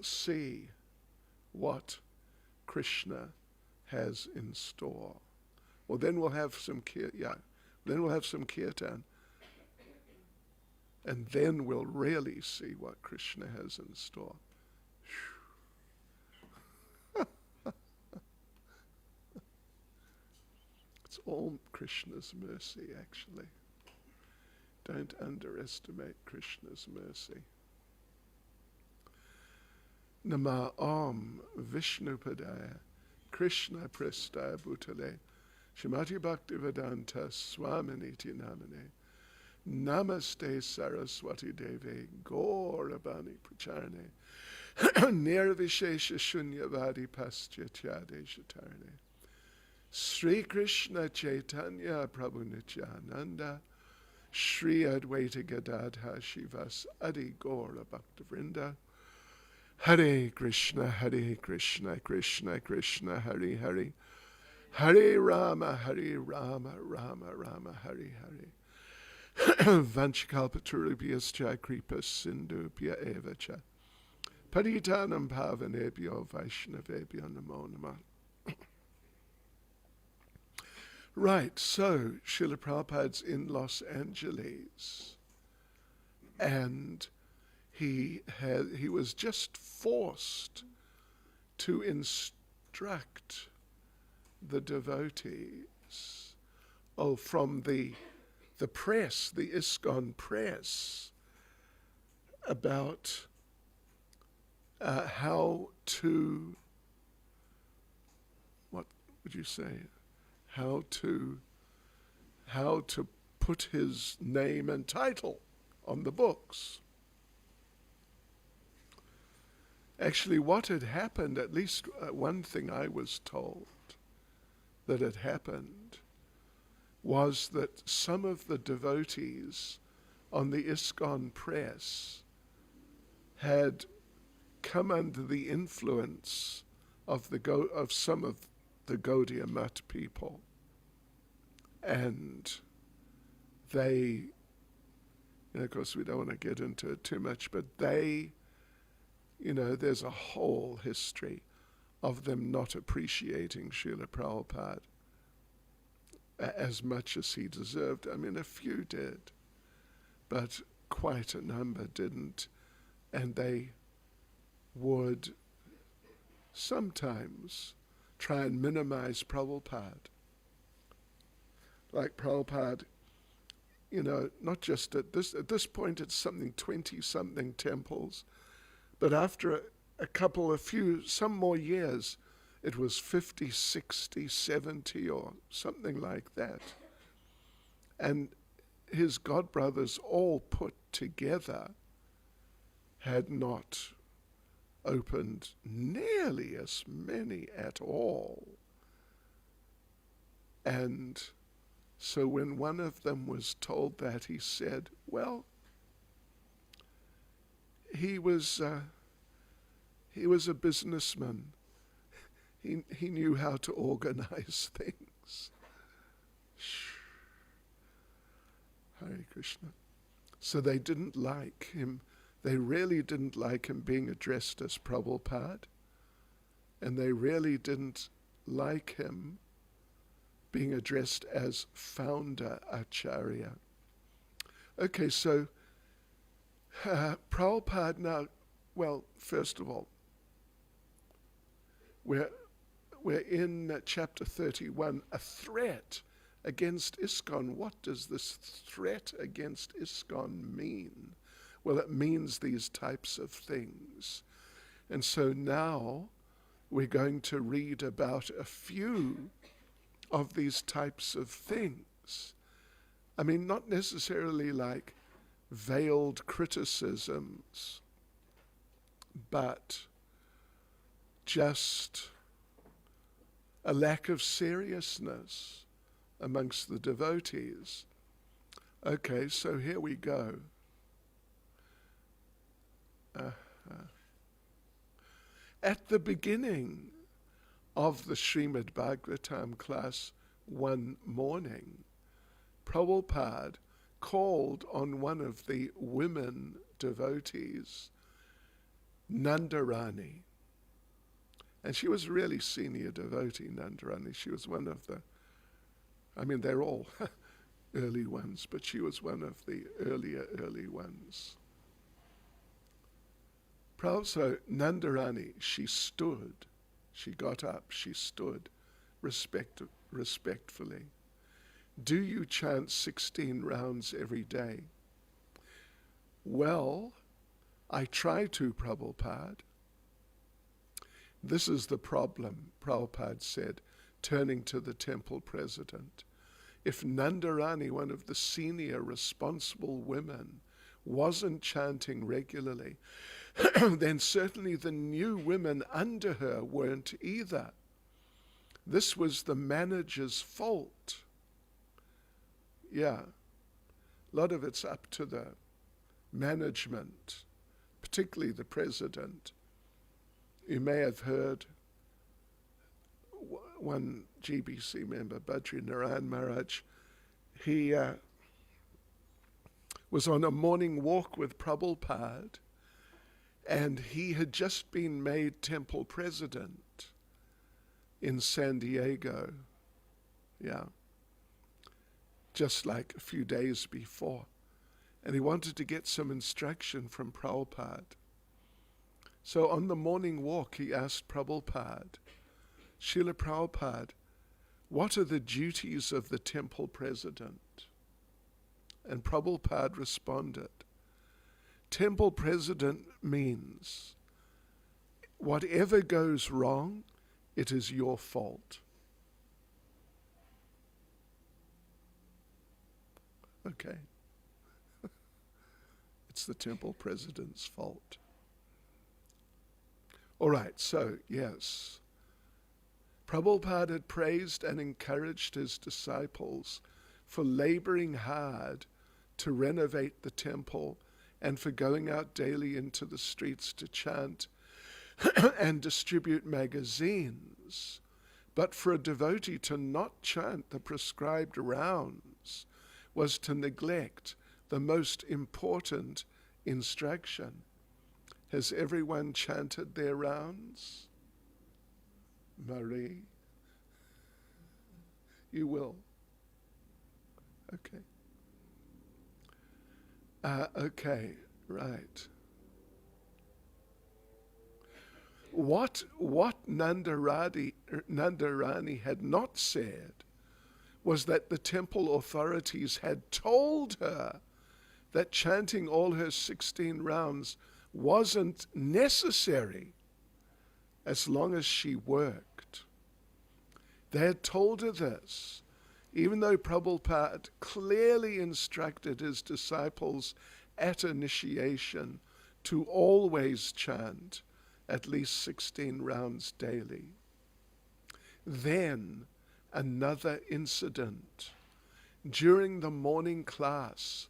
see what Krishna has in store. Well, then we'll have some kirtan, and then we'll really see what Krishna has in store. It's all Krishna's mercy, actually. Don't underestimate Krishna's mercy. Nama Om Vishnupadaya Krishna Prestaya Bhutale Shrimati Bhaktivedanta Swaminiti Namane Namaste Saraswati Deve Gaurabani Pracharane Nirvishesha Shunyavadi Paschyatyade Shatarane Sri Krishna Chaitanya Prabhu Nityananda Shri Advaita Gadadha Shivas Adi Gaura Bhaktavrinda Hare Krishna, Krishna Krishna, Hare Hare, Hare Rama, Rama Rama, Hare Hare. Vanchakalpatarubhyascha kripa sindhubhya eva cha. Paritanam pavanebhyo vaishnavebhyo namo namah. Right, so Srila Prabhupada's in Los Angeles, and he was just forced to instruct the devotees, from the press, the ISKCON press, about how to, what would you say, how to put his name and title on the books. Actually, what had happened, at least one thing I was told that had happened, was that some of the devotees on the ISKCON press had come under the influence of some of the Gaudiya Math people, and they, of course we don't want to get into it too much, but they, there's a whole history of them not appreciating Srila Prabhupada as much as he deserved. I mean, a few did, but quite a number didn't, and they would sometimes try and minimize Prabhupada. Like Prabhupada, not just at this point it's something 20-something temples, but after some more years, it was 50, 60, 70 or something like that. And his godbrothers all put together had not opened nearly as many at all. And so when one of them was told that, he said, well, he was a businessman. He knew how to organize things. Hare Krishna. So they didn't like him. They really didn't like him being addressed as Prabhupada, and they really didn't like him being addressed as founder Acharya. Okay, so Prabhupada now, well, first of all, we're in chapter 31, a threat against ISKCON. What does this threat against ISKCON mean? Well, it means these types of things. And so now we're going to read about a few of these types of things. I mean, not necessarily like veiled criticisms, but just a lack of seriousness amongst the devotees. Okay, so here we go. At the beginning of the Srimad Bhagavatam class one morning, Prabhupada called on one of the women devotees, Nandarani. And she was a really senior devotee, Nandarani. She was one of the, they're all early ones, but she was one of the early ones. So Nandarani, she stood. She got up, she stood respectfully. Do you chant 16 rounds every day? Well, I try to, Prabhupada. This is the problem, Prabhupada said, turning to the temple president. If Nandarani, one of the senior responsible women, wasn't chanting regularly, then certainly the new women under her weren't either. This was the manager's fault. Yeah, a lot of it's up to the management, particularly the president. You may have heard one GBC member, Badri Narayan Maharaj, he was on a morning walk with Prabhupada, and he had just been made temple president in San Diego, just like a few days before. And he wanted to get some instruction from Prabhupada. So on the morning walk, he asked Prabhupada, Srila Prabhupada, what are the duties of the temple president? And Prabhupada responded, temple president means whatever goes wrong, it is your fault. Okay. It's the temple president's fault. All right, so yes, Prabhupada had praised and encouraged his disciples for laboring hard to renovate the temple and for going out daily into the streets to chant and distribute magazines. But for a devotee to not chant the prescribed rounds was to neglect the most important instruction. Has everyone chanted their rounds? Marie? You will. Okay. Okay, right. What Nandarani had not said was that the temple authorities had told her that chanting all her 16 rounds wasn't necessary as long as she worked. They had told her this, even though Prabhupada clearly instructed his disciples at initiation to always chant at least 16 rounds daily. Then another incident. During the morning class,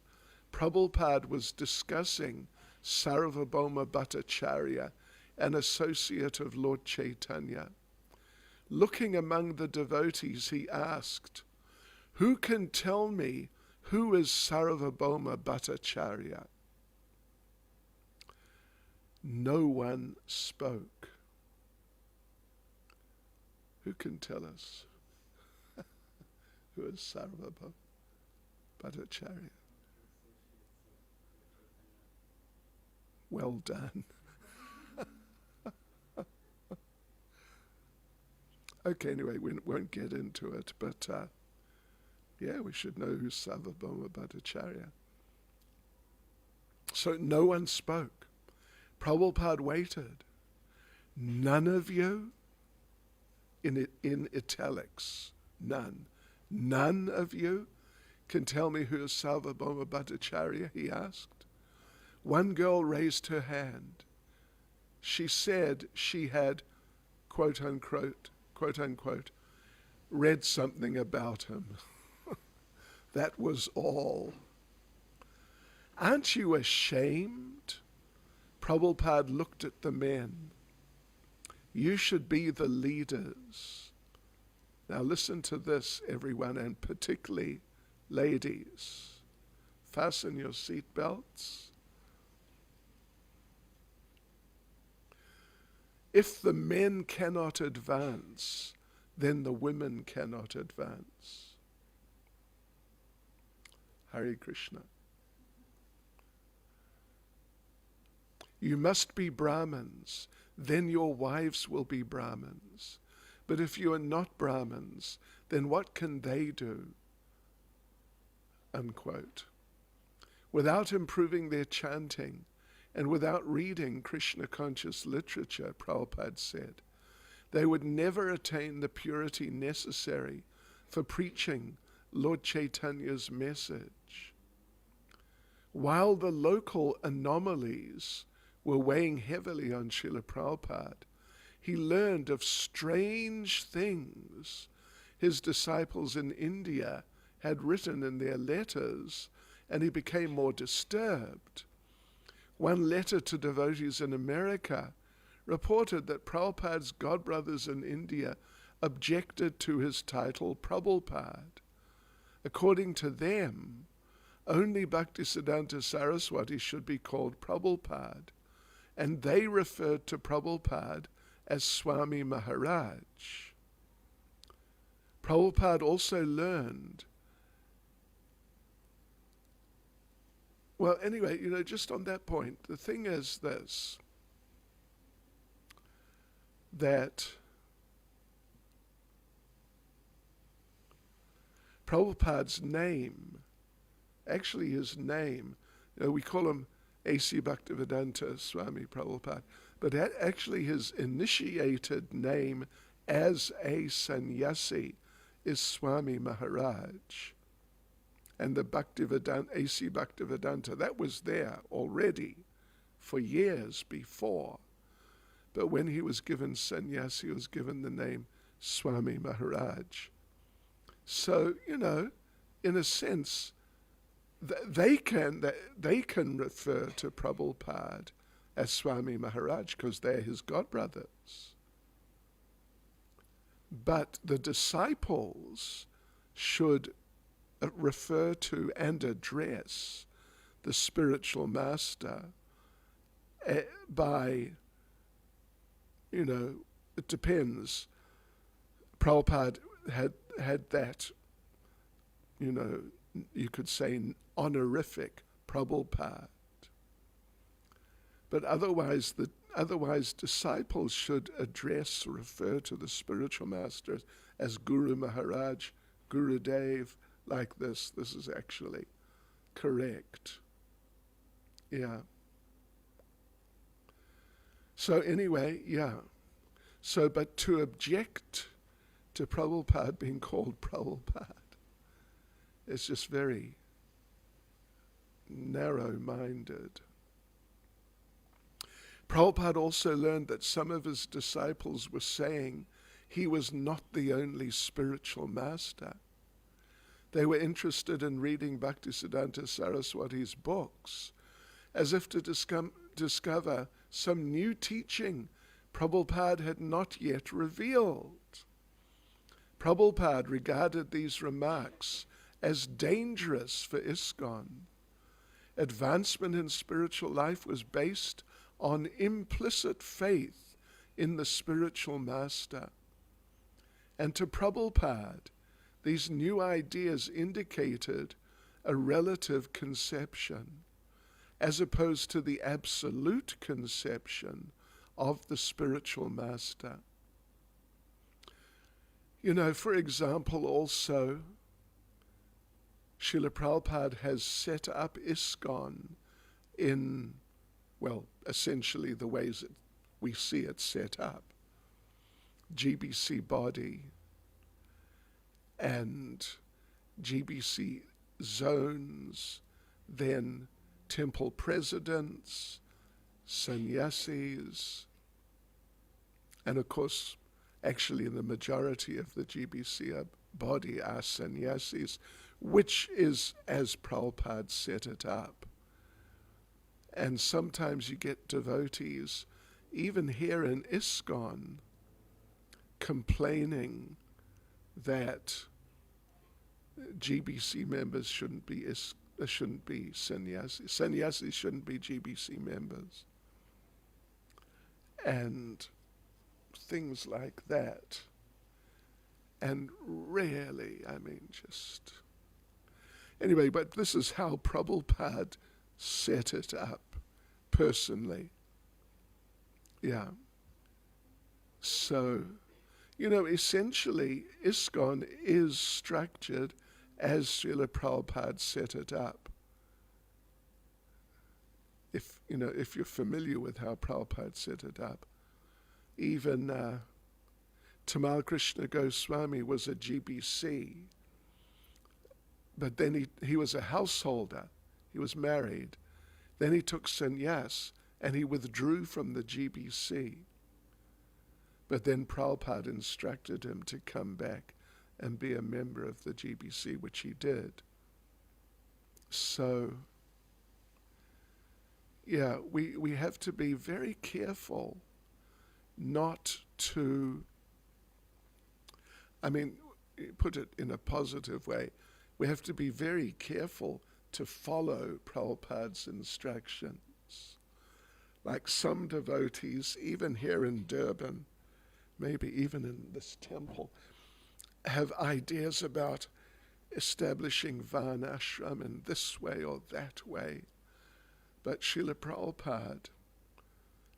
Prabhupada was discussing Sarvabhauma Bhattacharya, an associate of Lord Caitanya. Looking among the devotees, he asked, who can tell me who is Sarvabhauma Bhattacharya? No one spoke. Who can tell us who is Sarvabhauma Bhattacharya? Well done. Okay, anyway, we won't get into it, but we should know who's Sarvabhauma Bhattacharya. So no one spoke. Prabhupada waited. None of you, in italics, none of you can tell me who is Sarvabhauma Bhattacharya, he asked. One girl raised her hand. She said she had, quote unquote, read something about him. That was all. Aren't you ashamed? Prabhupada looked at the men. You should be the leaders. Now listen to this, everyone, and particularly ladies. Fasten your seat belts. if the men cannot advance, then the women cannot advance. Hare Krishna. You must be Brahmins, then your wives will be Brahmins. But if you are not Brahmins, then what can they do? Unquote. Without improving their chanting and without reading Krishna-conscious literature, Prabhupada said, they would never attain the purity necessary for preaching Lord Chaitanya's message. While the local anomalies were weighing heavily on Srila Prabhupada, he learned of strange things his disciples in India had written in their letters, and he became more disturbed. One letter to devotees in America reported that Prabhupada's godbrothers in India objected to his title Prabhupada. According to them, only Bhaktisiddhanta Saraswati should be called Prabhupada, and they referred to Prabhupada as Swami Maharaj. Prabhupada also learned, well, anyway, just on that point, the thing is this, that Prabhupada's name, actually his name, we call him A.C. Bhaktivedanta Swami Prabhupada, but actually his initiated name as a sannyasi is Swami Maharaj. And the Bhaktivedanta, A.C. Bhaktivedanta, that was there already for years before. But when he was given sannyasi, he was given the name Swami Maharaj. So, in a sense, they can refer to Prabhupada as Swami Maharaj because they're his godbrothers. But the disciples should refer to and address the spiritual master by, it depends. Prabhupada had that, you could say honorific Prabhupada. But otherwise disciples should refer to the spiritual masters as Guru Maharaj, Guru Dev, like this. This is actually correct. Yeah. So anyway, yeah. So, but to object to Prabhupada being called Prabhupada, it's just very narrow-minded. Prabhupada also learned that some of his disciples were saying he was not the only spiritual master. They were interested in reading Bhaktisiddhanta Saraswati's books as if to discover some new teaching Prabhupada had not yet revealed. Prabhupada regarded these remarks as dangerous for ISKCON. Advancement in spiritual life was based on implicit faith in the spiritual master. And to Prabhupada, these new ideas indicated a relative conception, as opposed to the absolute conception of the spiritual master. For example, also, Srila Prabhupada has set up ISKCON in, essentially the ways that we see it set up. GBC body and GBC zones, then temple presidents, sannyasis, and of course, actually the majority of the GBC body are sannyasis, which is as Prabhupada set it up. And sometimes you get devotees, even here in ISKCON, complaining that GBC members shouldn't be sannyasis. Sannyasis shouldn't be GBC members. And things like that. And really, just... Anyway, but this is how Prabhupada set it up, personally. Yeah. So, essentially, ISKCON is structured as Srila Prabhupada set it up. If you're familiar with how Prabhupada set it up. Even Tamal Krishna Goswami was a GBC, but then he was a householder. He was married. Then he took sannyas and he withdrew from the GBC. But then Prabhupada instructed him to come back and be a member of the GBC, which he did. So, yeah, we have to be very careful not to, put it in a positive way, we have to be very careful to follow Prabhupada's instructions. Like some devotees, even here in Durban, maybe even in this temple, have ideas about establishing varnashram in this way or that way. But Srila Prabhupada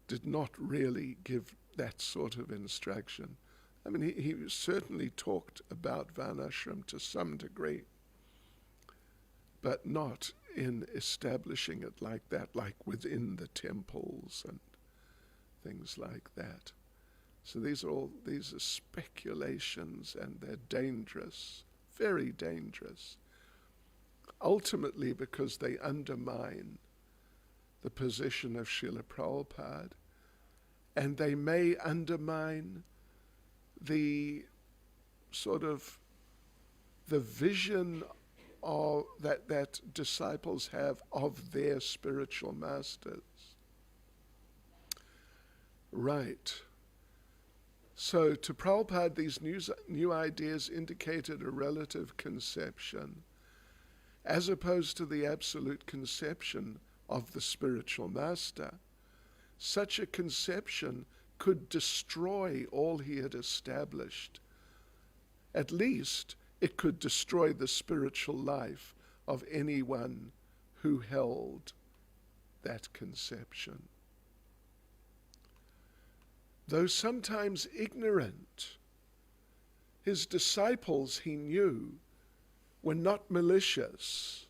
did not really give that sort of instruction. He certainly talked about varnashram to some degree, but not in establishing it like that, like within the temples and things like that. So these are speculations, and they're dangerous, very dangerous. Ultimately, because they undermine the position of Srila Prabhupada, and they may undermine the sort of the vision of that disciples have of their spiritual masters. Right. So to Prabhupada, these new ideas indicated a relative conception, as opposed to the absolute conception of the spiritual master. Such a conception could destroy all he had established. At least it could destroy the spiritual life of anyone who held that conception. Though sometimes ignorant, his disciples, he knew, were not malicious.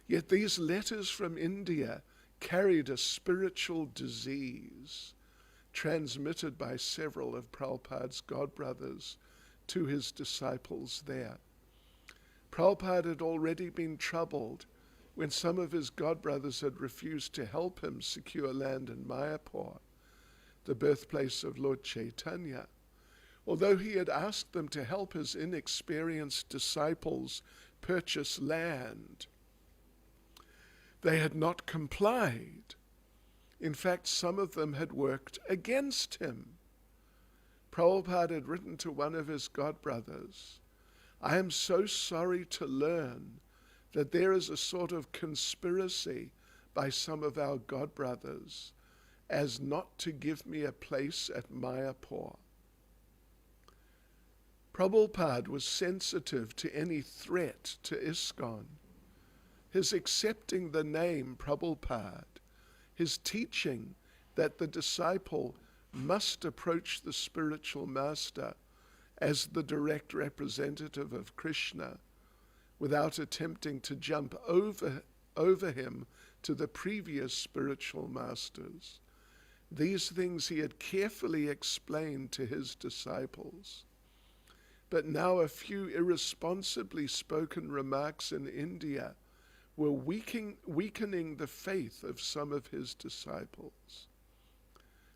Yet these letters from India carried a spiritual disease transmitted by several of Prabhupada's godbrothers to his disciples there. Prabhupada had already been troubled when some of his godbrothers had refused to help him secure land in Mayapur, the birthplace of Lord Caitanya. Although he had asked them to help his inexperienced disciples purchase land, they had not complied. In fact, some of them had worked against him. Prabhupada had written to one of his godbrothers, "I am so sorry to learn that there is a sort of conspiracy by some of our godbrothers as not to give me a place at Mayapur." Prabhupada was sensitive to any threat to ISKCON. His accepting the name Prabhupada, his teaching that the disciple must approach the spiritual master as the direct representative of Krishna without attempting to jump over him to the previous spiritual masters. These things he had carefully explained to his disciples. But now a few irresponsibly spoken remarks in India were weakening the faith of some of his disciples.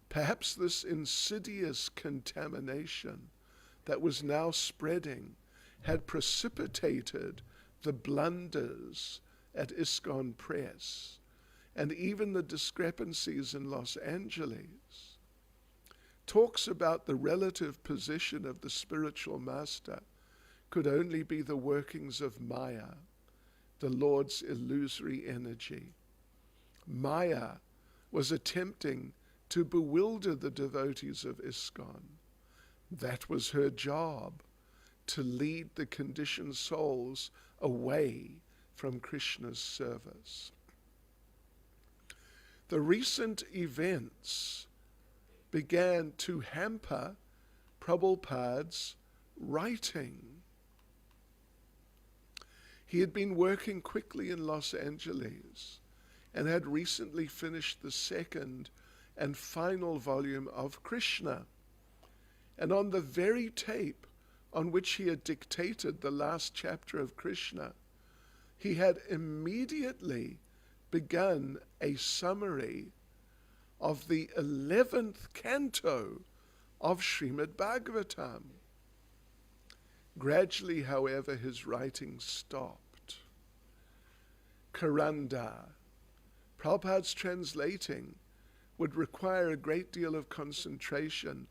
Perhaps this insidious contamination that was now spreading had precipitated the blunders at ISKCON Press and even the discrepancies in Los Angeles. Talks about the relative position of the spiritual master could only be the workings of Maya, the Lord's illusory energy. Maya was attempting to bewilder the devotees of ISKCON. That was her job, to lead the conditioned souls away from Krishna's service. The recent events began to hamper Prabhupada's writing. He had been working quickly in Los Angeles and had recently finished the second and final volume of Krishna. And on the very tape on which he had dictated the last chapter of Krishna, he had immediately begun a summary of the 11th canto of Srimad Bhagavatam. Gradually, however, his writing stopped. Karanda. Prabhupada's translating would require a great deal of concentration.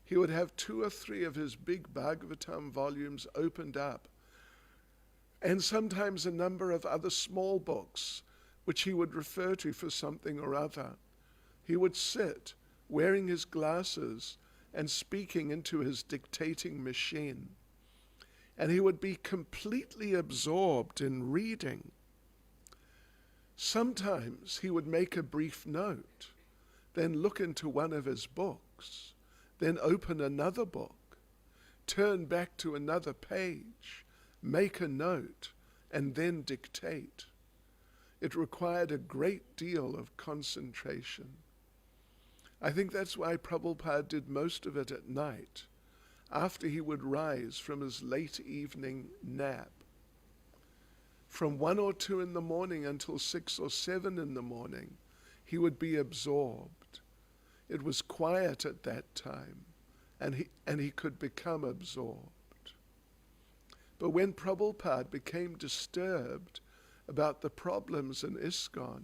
He would have 2 or 3 of his big Bhagavatam volumes opened up, and sometimes a number of other small books which he would refer to for something or other. He would sit wearing his glasses and speaking into his dictating machine, and he would be completely absorbed in reading. Sometimes he would make a brief note, then look into one of his books, then open another book, turn back to another page, make a note, and then dictate. It required a great deal of concentration. I think that's why Prabhupada did most of it at night, after he would rise from his late evening nap. From 1 or 2 in the morning until 6 or 7 in the morning, he would be absorbed. It was quiet at that time, and he could become absorbed. But when Prabhupada became disturbed about the problems in ISKCON,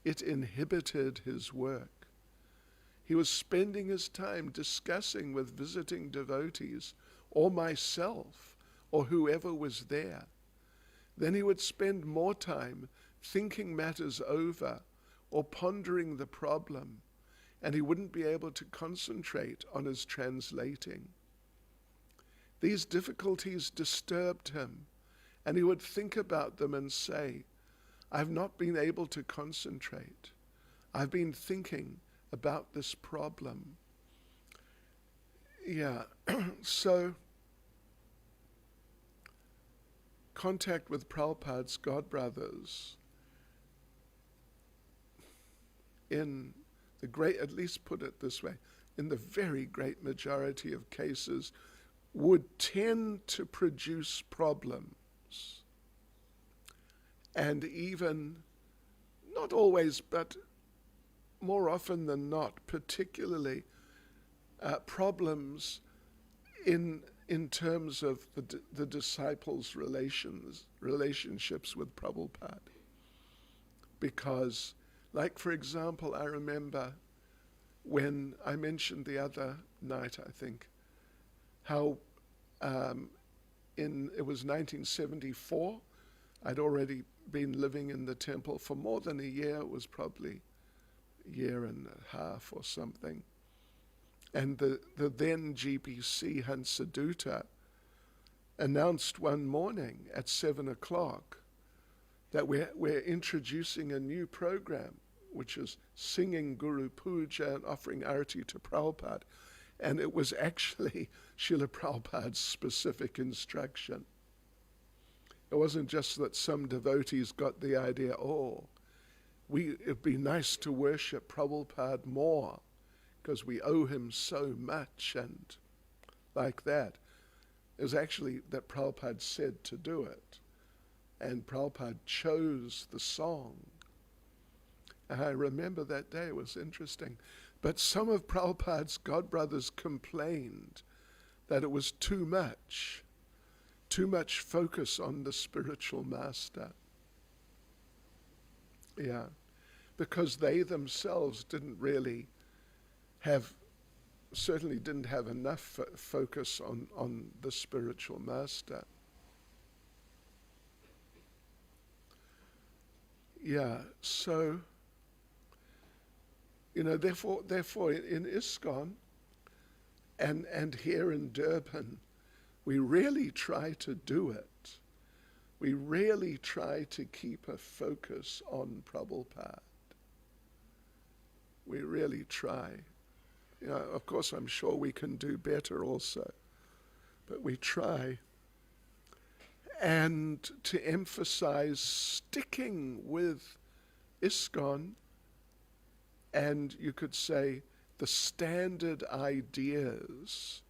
it inhibited his work. He was spending his time discussing with visiting devotees, or myself, or whoever was there. Then he would spend more time thinking matters over or pondering the problem, and he wouldn't be able to concentrate on his translating. These difficulties disturbed him, and he would think about them and say, I've not been able to concentrate. I've been thinking about this problem. So contact with Prabhupada's godbrothers in the great, at least put it this way, in the very great majority of cases, would tend to produce problems. And even, not always, but more often than not, particularly problems in terms of the disciples' relationships with Prabhupada. Because, like for example, I remember when I mentioned the other night, I think, how it was 1974, I'd already been living in the temple for more than a year. It was probably a year and a half or something. And the then GBC Hansaduta announced one morning at 7 o'clock that we're introducing a new program, which is singing Guru Puja and offering Arati to Prabhupada. And it was actually Srila Prabhupada's specific instruction. It wasn't just that some devotees got the idea, it'd be nice to worship Prabhupada more because we owe him so much and like that. It was actually that Prabhupada said to do it. And Prabhupada chose the song. And I remember that day, it was interesting. But some of Prabhupada's godbrothers complained that it was too much focus on the spiritual master. Yeah, because they themselves certainly didn't have enough focus on the spiritual master. Yeah, so Therefore in ISKCON and here in Durban, we really try to do it. We really try to keep a focus on Prabhupada. We really try. Of course, I'm sure we can do better also, but we try. And to emphasize sticking with ISKCON, and you could say the standard ideas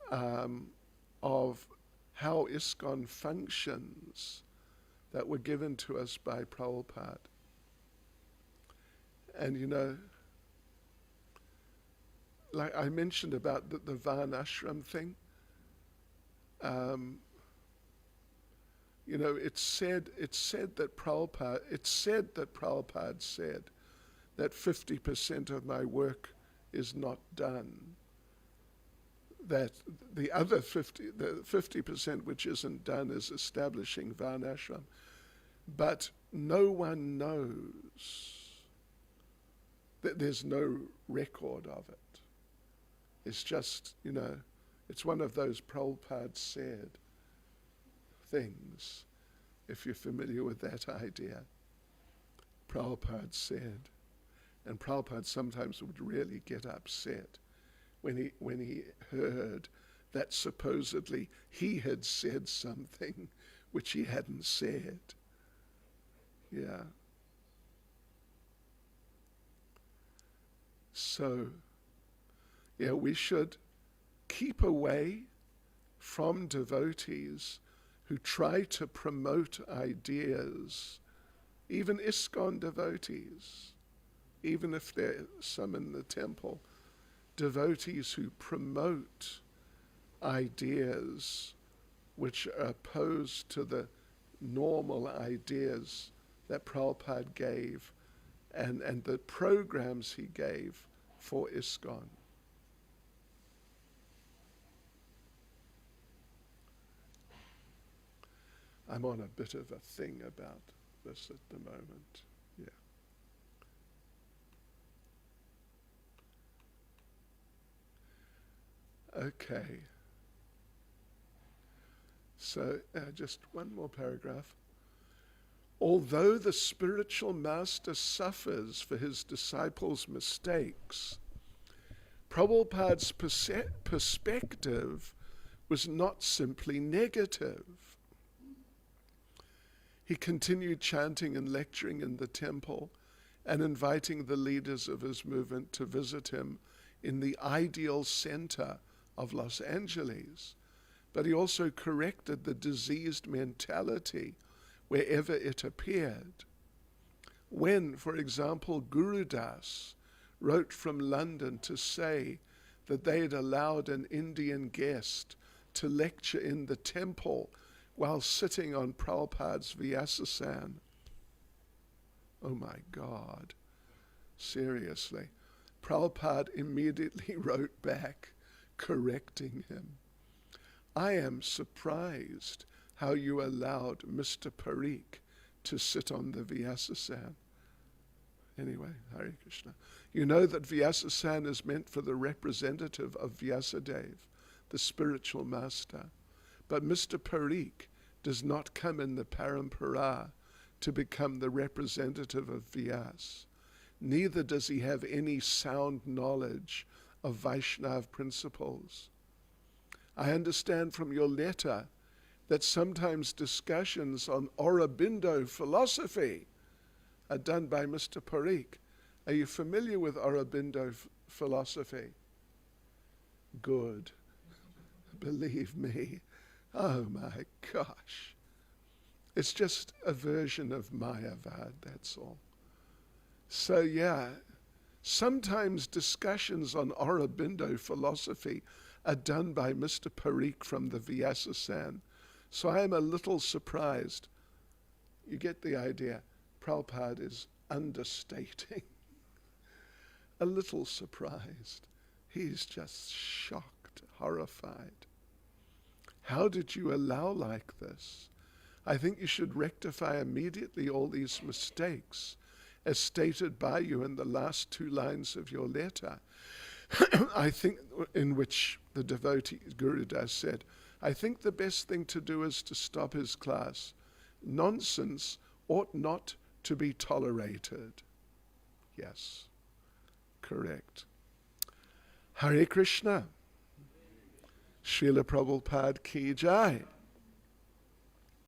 of how ISKCON functions that were given to us by Prabhupada. And like I mentioned about the Varnashram thing, it's said that Prabhupada said that 50% of my work is not done. That the other 50% which isn't done is establishing Varnashram. But no one knows. That there's no record of it. It's just, it's one of those Prabhupada said things, if you're familiar with that idea. Prabhupada said. And Prabhupada sometimes would really get upset when he heard that supposedly he had said something which he hadn't said. Yeah. So, we should keep away from devotees who try to promote ideas, even ISKCON devotees, even if there are some in the temple, devotees who promote ideas which are opposed to the normal ideas that Prabhupada gave and the programs he gave for ISKCON. I'm on a bit of a thing about this at the moment. Yeah. Okay. So just one more paragraph. Although the spiritual master suffers for his disciples' mistakes, Prabhupada's perspective was not simply negative. He continued chanting and lecturing in the temple and inviting the leaders of his movement to visit him in the ideal center of Los Angeles. But he also corrected the diseased mentality wherever it appeared. When, for example, Guru Das wrote from London to say that they had allowed an Indian guest to lecture in the temple while sitting on Prabhupada's Vyasasan. Oh my God, seriously. Prabhupada immediately wrote back, correcting him. I am surprised how you allowed Mr. Parikh to sit on the Vyasasan. Anyway, Hare Krishna. You know that Vyasasan is meant for the representative of Vyasadeva, the spiritual master. But Mr. Parikh does not come in the parampara to become the representative of Vyas. Neither does he have any sound knowledge of Vaishnav principles. I understand from your letter that sometimes discussions on Aurobindo philosophy are done by Mr. Parikh. Are you familiar with Aurobindo philosophy? Good. Believe me. Oh my gosh. It's just a version of Mayavad, that's all. So sometimes discussions on Aurobindo philosophy are done by Mr. Parikh from the Vyasasan. So I am a little surprised. You get the idea. Prabhupada is understating. A little surprised. He's just shocked, horrified. How did you allow like this? I think you should rectify immediately all these mistakes as stated by you in the last 2 lines of your letter, I think, in which the devotee Gurudas said, I think the best thing to do is to stop his class. Nonsense ought not to be tolerated. Yes, correct. Hare Krishna. Srila Prabhupada ki jai.